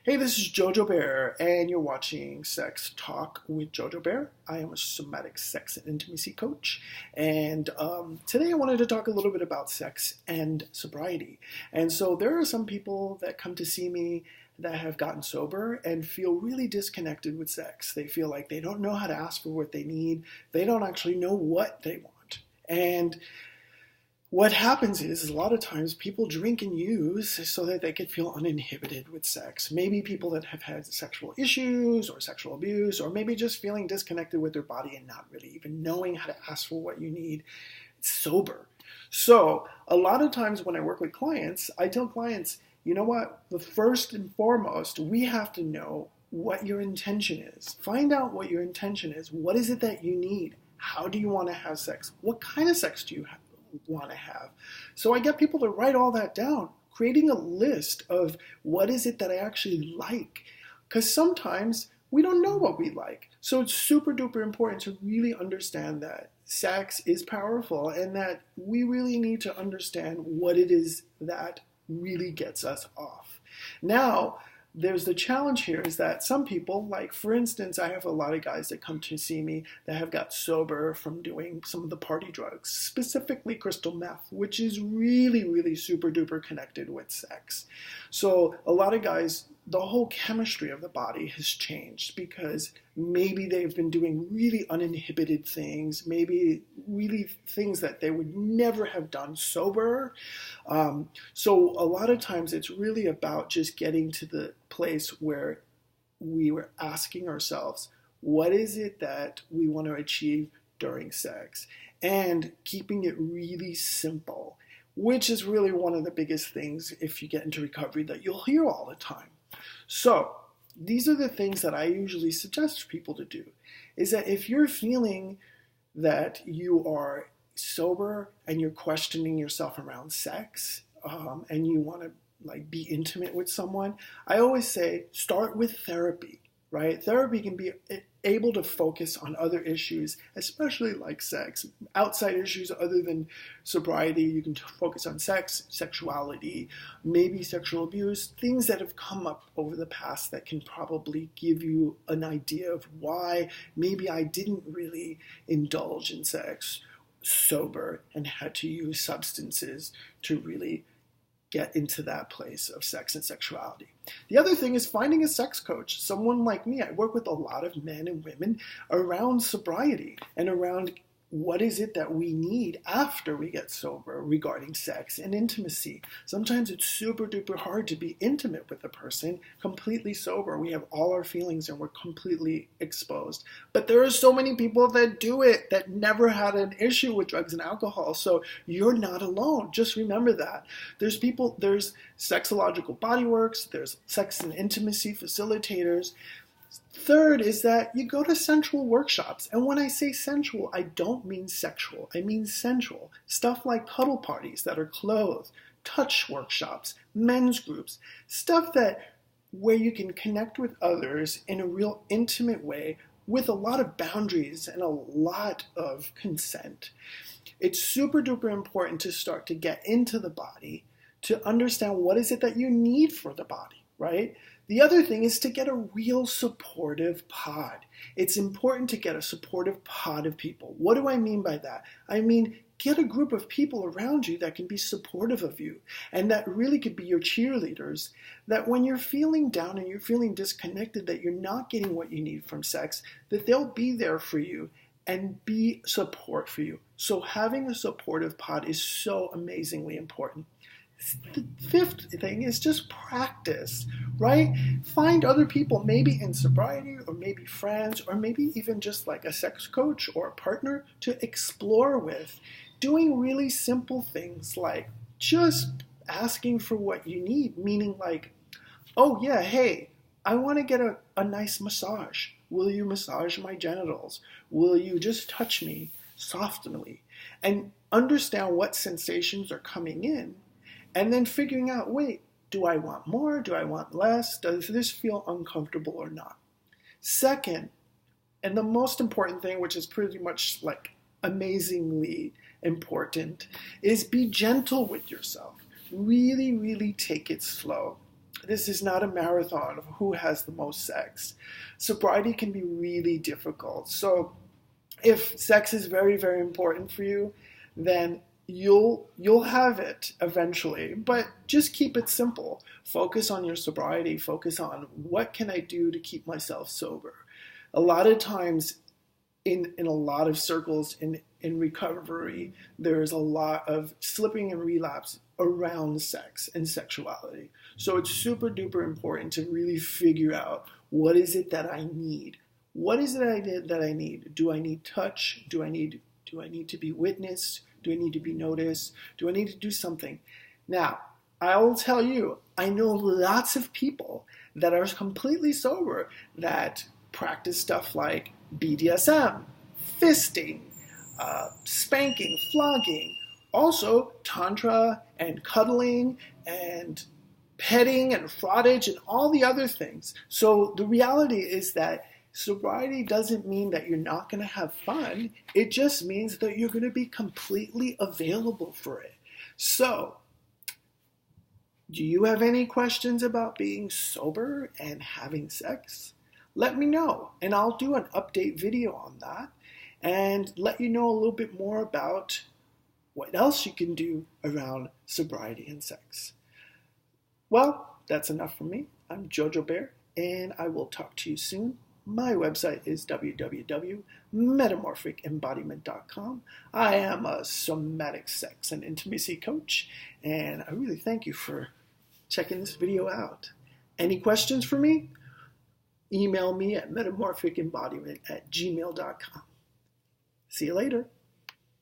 Hey, this is Jojo Bear, and you're watching Sex Talk with Jojo Bear. I am a somatic sex and intimacy coach, and today I wanted to talk a little bit about sex and sobriety. And so there are some people that come to see me that have gotten sober and feel really disconnected with sex. They feel like they don't know how to ask for what they need. They don't actually know what they want. And what happens is a lot of times people drink and use so that they can feel uninhibited with sex. Maybe people that have had sexual issues or sexual abuse, or maybe just feeling disconnected with their body and not really even knowing how to ask for what you need sober. So a lot of times when I work with clients, I tell clients, you know what, the first and foremost, we have to know what your intention is. Find out what your intention is. What is it that you need? How do you want to have sex? What kind of sex do you want to have? So I get people to write all that down, creating a list of what is it that I actually like. Because sometimes we don't know what we like. So it's super duper important to really understand that sex is powerful and that we really need to understand what it is that really gets us off. Now, there's the challenge here is that some people, like for instance, I have a lot of guys that come to see me that have got sober from doing some of the party drugs, specifically crystal meth, which is really, really super duper connected with sex. So a lot of guys, the whole chemistry of the body has changed because maybe they've been doing really uninhibited things, maybe really things that they would never have done sober. So a lot of times it's really about just getting to the place where we were asking ourselves, what is it that we want to achieve during sex? And keeping it really simple, which is really one of the biggest things if you get into recovery that you'll hear all the time. So these are the things that I usually suggest people to do, is that if you're feeling that you are sober and you're questioning yourself around sex and you want to be intimate with someone, I always say start with therapy, right? Therapy can be able to focus on other issues, especially like sex, outside issues other than sobriety. You can focus on sex, sexuality, maybe sexual abuse, things that have come up over the past that can probably give you an idea of why maybe I didn't really indulge in sex sober and had to use substances to really get into that place of sex and sexuality. The other thing is finding a sex coach, someone like me. I work with a lot of men and women around sobriety and around what is it that we need after we get sober regarding sex and intimacy. Sometimes it's super duper hard to be intimate with a person completely sober. We have all our feelings and we're completely exposed. But there are so many people that do it that never had an issue with drugs and alcohol. So you're not alone. Just remember that. There's sexological bodyworks, there's sex and intimacy facilitators. Third is that you go to sensual workshops. And when I say sensual, I don't mean sexual. I mean sensual. Stuff like cuddle parties that are clothed, touch workshops, men's groups, stuff where you can connect with others in a real intimate way with a lot of boundaries and a lot of consent. It's super duper important to start to get into the body, to understand what is it that you need for the body, right? The other thing is to get a real supportive pod. It's important to get a supportive pod of people. What do I mean by that? I mean, get a group of people around you that can be supportive of you and that really could be your cheerleaders, that when you're feeling down and you're feeling disconnected, that you're not getting what you need from sex, that they'll be there for you and be support for you. So having a supportive pod is so amazingly important. The fifth thing is just practice, right? Find other people, maybe in sobriety or maybe friends or maybe even just like a sex coach or a partner to explore with. Doing really simple things like just asking for what you need, meaning like, oh yeah, hey, I want to get a nice massage. Will you massage my genitals? Will you just touch me softly? And understand what sensations are coming in. And then figuring out, wait, do I want more? Do I want less? Does this feel uncomfortable or not? Second, and the most important thing, which is pretty much like amazingly important, is be gentle with yourself. Really, really take it slow. This is not a marathon of who has the most sex. Sobriety can be really difficult. So if sex is very, very important for you, then you'll have it eventually. But just keep it simple. Focus on your sobriety. Focus on what can I do to keep myself sober. A lot of times in a lot of circles in recovery, there is a lot of slipping and relapse around sex and sexuality. So it's super duper important to really figure out, what is it that I need? What is it that I need? Do I need touch? Do I need to be witnessed? Do I need to be noticed? Do I need to do something? Now, I will tell you, I know lots of people that are completely sober that practice stuff like BDSM, fisting, spanking, flogging, also tantra and cuddling and petting and frottage and all the other things. So the reality is that sobriety doesn't mean that you're not going to have fun. It just means that you're going to be completely available for it. So, do you have any questions about being sober and having sex? Let me know, and I'll do an update video on that and let you know a little bit more about what else you can do around sobriety and sex. Well, that's enough from me. I'm Jojo Bear, and I will talk to you soon. My website is www.metamorphicembodiment.com. I am a somatic sex and intimacy coach, and I really thank you for checking this video out. Any questions for me? Email me at metamorphicembodiment@gmail.com. See you later.